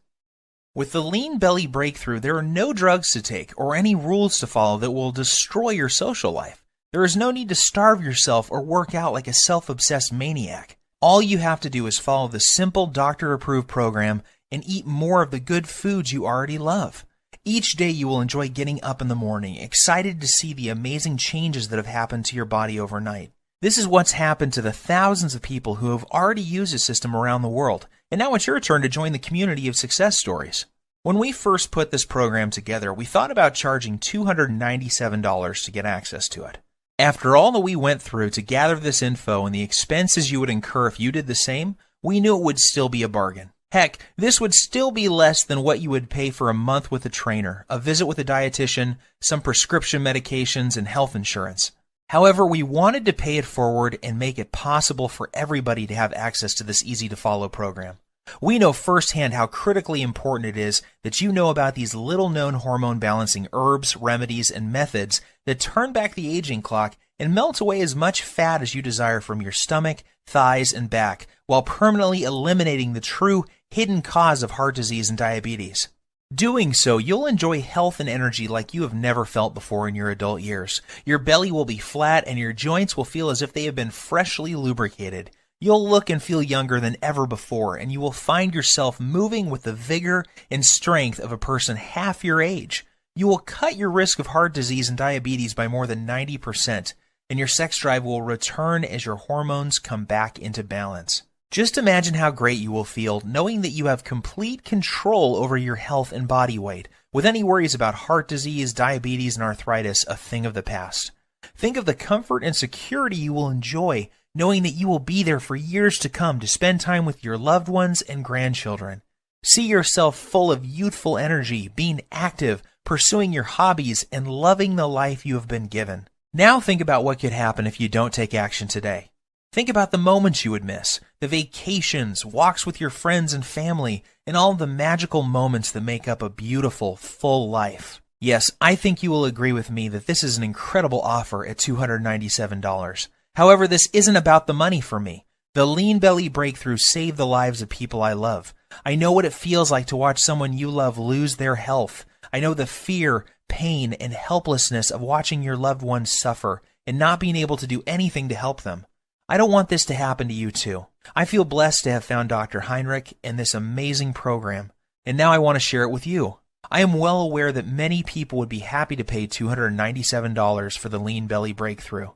With the Lean Belly Breakthrough, there are no drugs to take or any rules to follow that will destroy your social life. There is no need to starve yourself or work out like a self-obsessed maniac. All you have to do is follow the simple doctor-approved program and eat more of the good foods you already love. Each day you will enjoy getting up in the morning, excited to see the amazing changes that have happened to your body overnight. This is what's happened to the thousands of people who have already used this system around the world, and now it's your turn to join the community of success stories. When we first put this program together, we thought about charging $297 to get access to it. After all that we went through to gather this info and the expenses you would incur if you did the same, we knew it would still be a bargain. Heck, this would still be less than what you would pay for a month with a trainer, a visit with a dietitian, some prescription medications, and health insurance. However, we wanted to pay it forward and make it possible for everybody to have access to this easy-to-follow program. We know firsthand how critically important it is that you know about these little-known hormone-balancing herbs, remedies, and methods that turn back the aging clock and melt away as much fat as you desire from your stomach, thighs, and back, while permanently eliminating the true hidden cause of heart disease and diabetes. Doing so, you'll enjoy health and energy like you have never felt before in your adult years. Your belly will be flat and your joints will feel as if they have been freshly lubricated. You'll look and feel younger than ever before, and you will find yourself moving with the vigor and strength of a person half your age. You will cut your risk of heart disease and diabetes by more than 90%, and your sex drive will return as your hormones come back into balance. Just imagine how great you will feel knowing that you have complete control over your health and body weight, with any worries about heart disease, diabetes, and arthritis a thing of the past. Think of the comfort and security you will enjoy knowing that you will be there for years to come to spend time with your loved ones and grandchildren. See yourself full of youthful energy, being active, pursuing your hobbies, and loving the life you have been given. Now think about what could happen if you don't take action today. Think about the moments you would miss, the vacations, walks with your friends and family, and all the magical moments that make up a beautiful, full life. Yes, I think you will agree with me that this is an incredible offer at $297. However, this isn't about the money for me. The Lean Belly Breakthrough saved the lives of people I love. I know what it feels like to watch someone you love lose their health. I know the fear, pain, and helplessness of watching your loved ones suffer and not being able to do anything to help them. I don't want this to happen to you too. I feel blessed to have found Dr. Heinrich and this amazing program, and now I want to share it with you. I am well aware that many people would be happy to pay $297 for the Lean Belly Breakthrough.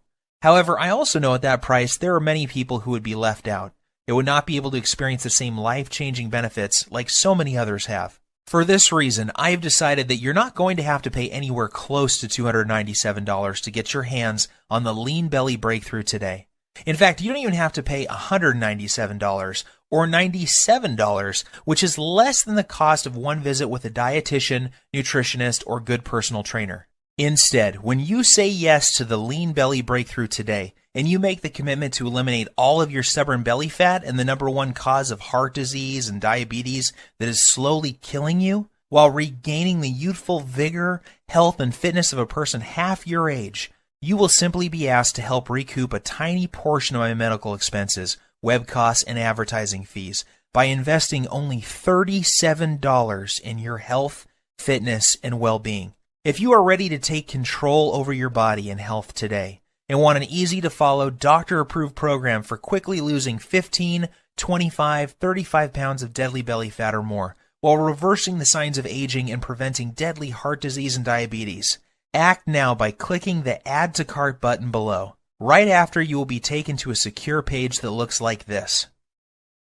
However, I also know at that price there are many people who would be left out. They would not be able to experience the same life-changing benefits like so many others have. For this reason, I have decided that you're not going to have to pay anywhere close to $297 to get your hands on the Lean Belly Breakthrough today. In fact, you don't even have to pay $197 or $97, which is less than the cost of one visit with a dietitian, nutritionist, or good personal trainer. Instead, when you say yes to the Lean Belly Breakthrough today, and you make the commitment to eliminate all of your stubborn belly fat and the number one cause of heart disease and diabetes that is slowly killing you, while regaining the youthful vigor, health, and fitness of a person half your age, you will simply be asked to help recoup a tiny portion of my medical expenses, web costs, and advertising fees by investing only $37 in your health, fitness, and well-being. If you are ready to take control over your body and health today and want an easy-to-follow, doctor-approved program for quickly losing 15, 25, 35 pounds of deadly belly fat or more while reversing the signs of aging and preventing deadly heart disease and diabetes, Act now by clicking the Add to Cart button below. Right after, you will be taken to a secure page that looks like this.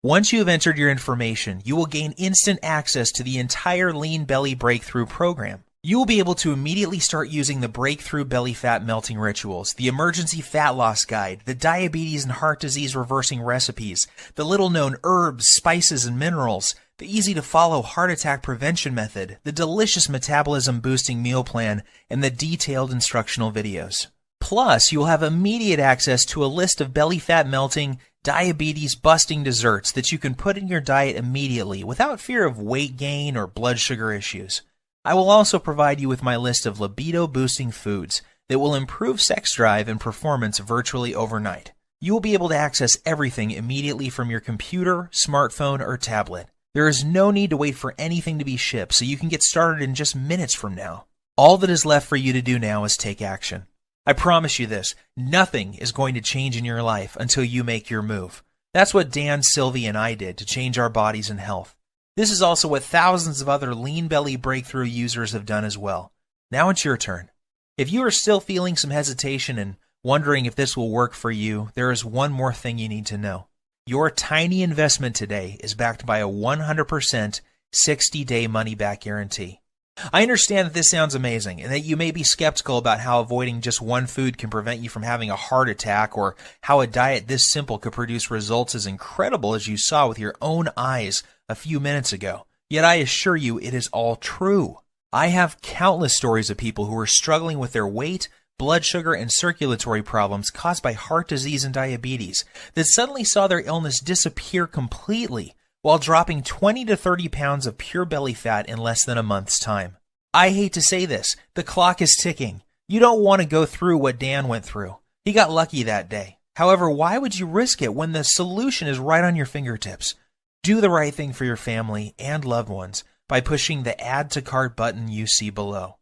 Once you have entered your information, you will gain instant access to the entire Lean Belly Breakthrough program. You will be able to immediately start using the Breakthrough Belly Fat Melting Rituals, the Emergency Fat Loss Guide, the Diabetes and Heart Disease Reversing Recipes, the little-known herbs, spices, and minerals, the easy-to-follow heart attack prevention method, the delicious metabolism-boosting meal plan, and the detailed instructional videos. Plus, you will have immediate access to a list of belly fat melting, diabetes-busting desserts that you can put in your diet immediately without fear of weight gain or blood sugar issues. I will also provide you with my list of libido-boosting foods that will improve sex drive and performance virtually overnight. You will be able to access everything immediately from your computer, smartphone, or tablet. There is no need to wait for anything to be shipped, so you can get started in just minutes from now. All that is left for you to do now is take action. I promise you this, nothing is going to change in your life until you make your move. That's what Dan, Sylvie, and I did to change our bodies and health. This is also what thousands of other Lean Belly Breakthrough users have done as well. Now it's your turn. If you are still feeling some hesitation and wondering if this will work for you, there is one more thing you need to know. Your tiny investment today is backed by a 100% 60-day money-back guarantee. I understand that this sounds amazing and that you may be skeptical about how avoiding just one food can prevent you from having a heart attack, or how a diet this simple could produce results as incredible as you saw with your own eyes a few minutes ago. Yet I assure you it is all true. I have countless stories of people who are struggling with their weight, blood sugar, and circulatory problems caused by heart disease and diabetes that suddenly saw their illness disappear completely while dropping 20 to 30 pounds of pure belly fat in less than a month's time. I hate to say this, the clock is ticking. You don't want to go through what Dan went through. He got lucky that day. However, why would you risk it when the solution is right on your fingertips? Do the right thing for your family and loved ones by pushing the Add to Cart button you see below.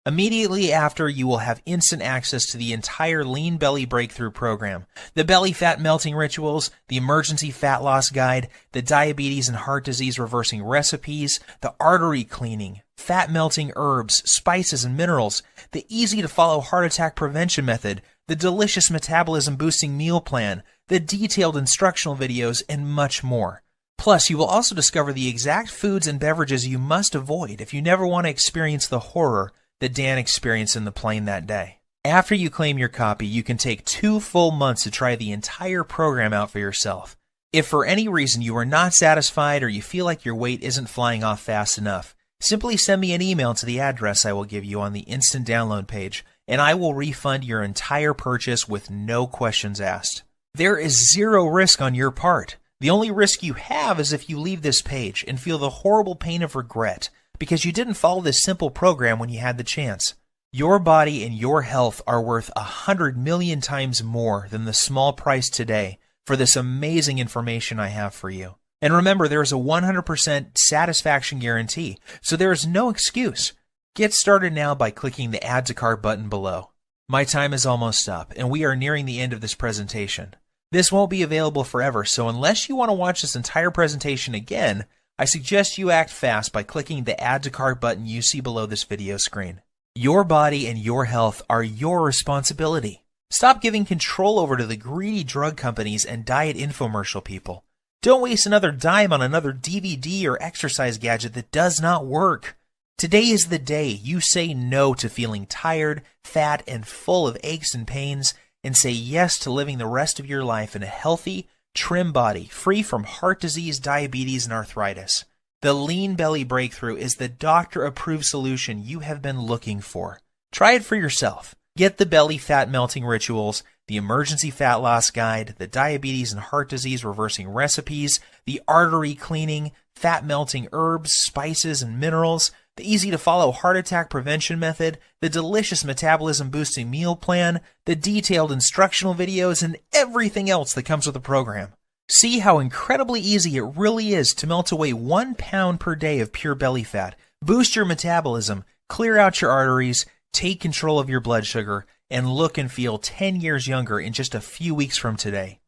Immediately after, you will have instant access to the entire Lean Belly Breakthrough program, the Belly Fat Melting Rituals, the Emergency Fat Loss Guide, the Diabetes and Heart Disease Reversing Recipes, the Artery Cleaning, Fat Melting Herbs, Spices, and Minerals, the easy-to-follow heart attack prevention method, the delicious metabolism boosting meal plan, the detailed instructional videos, and much more. Plus, you will also discover the exact foods and beverages you must avoid if you never want to experience the horror that Dan experienced in the plane that day. After you claim your copy, you can take 2 full months to try the entire program out for yourself. If for any reason you are not satisfied or you feel like your weight isn't flying off fast enough, simply send me an email to the address I will give you on the instant download page, and I will refund your entire purchase with no questions asked. There is zero risk on your part. The only risk you have is if you leave this page and feel the horrible pain of regret because you didn't follow this simple program when you had the chance. Your body and your health are worth 100 million times more than the small price today for this amazing information I have for you. And remember, there is a 100% satisfaction guarantee, so there is no excuse. Get started now by clicking the Add to Cart button below. My time is almost up, and we are nearing the end of this presentation. This won't be available forever, so unless you want to watch this entire presentation again, I suggest you act fast by clicking the Add to Cart button you see below this video screen. Your body and your health are your responsibility. Stop giving control over to the greedy drug companies and diet infomercial people. Don't waste another dime on another DVD or exercise gadget that does not work. Today is the day you say no to feeling tired, fat, and full of aches and pains, and say yes to living the rest of your life in a healthy, trim body, free from heart disease, diabetes, and arthritis. The Lean Belly Breakthrough is the doctor-approved solution you have been looking for. Try it for yourself. Get the Belly Fat Melting Rituals, the Emergency Fat Loss Guide, the Diabetes and Heart Disease Reversing Recipes, the Artery Cleaning, Fat Melting Herbs, Spices, and Minerals, the easy-to-follow heart attack prevention method, the delicious metabolism-boosting meal plan, the detailed instructional videos, and everything else that comes with the program. See how incredibly easy it really is to melt away 1 pound per day of pure belly fat, boost your metabolism, clear out your arteries, take control of your blood sugar, and look and feel 10 years younger in just a few weeks from today.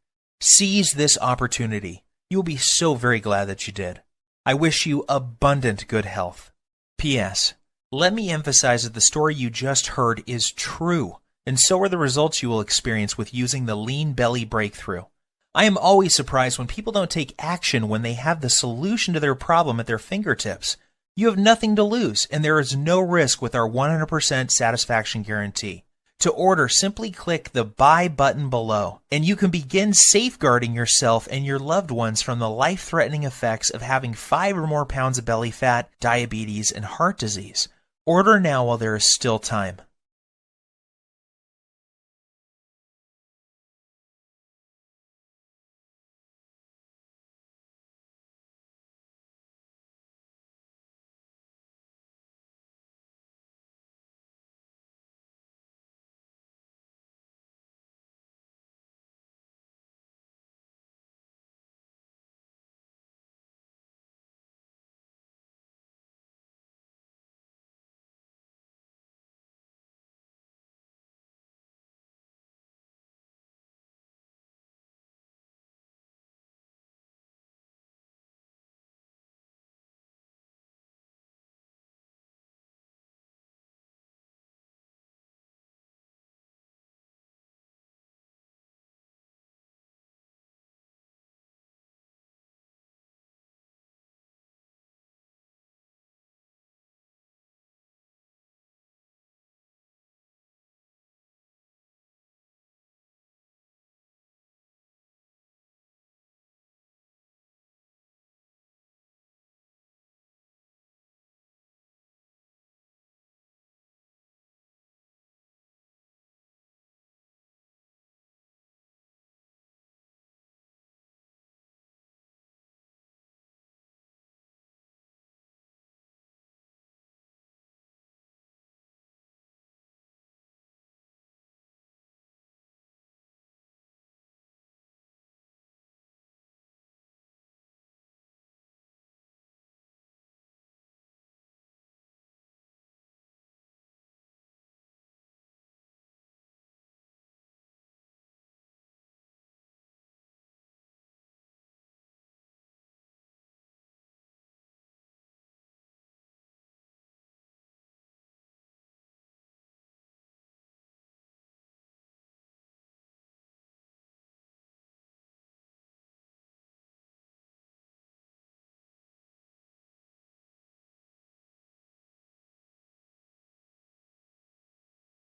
Seize this opportunity. You will be so very glad that you did. I wish you abundant good health. P.S. Let me emphasize that the story you just heard is true, and so are the results you will experience with using the Lean Belly Breakthrough. I am always surprised when people don't take action when they have the solution to their problem at their fingertips. You have nothing to lose, and there is no risk with our 100% satisfaction guarantee. To order, simply click the Buy button below, and you can begin safeguarding yourself and your loved ones from the life-threatening effects of having 5 or more pounds of belly fat, diabetes, and heart disease. Order now while there is still time.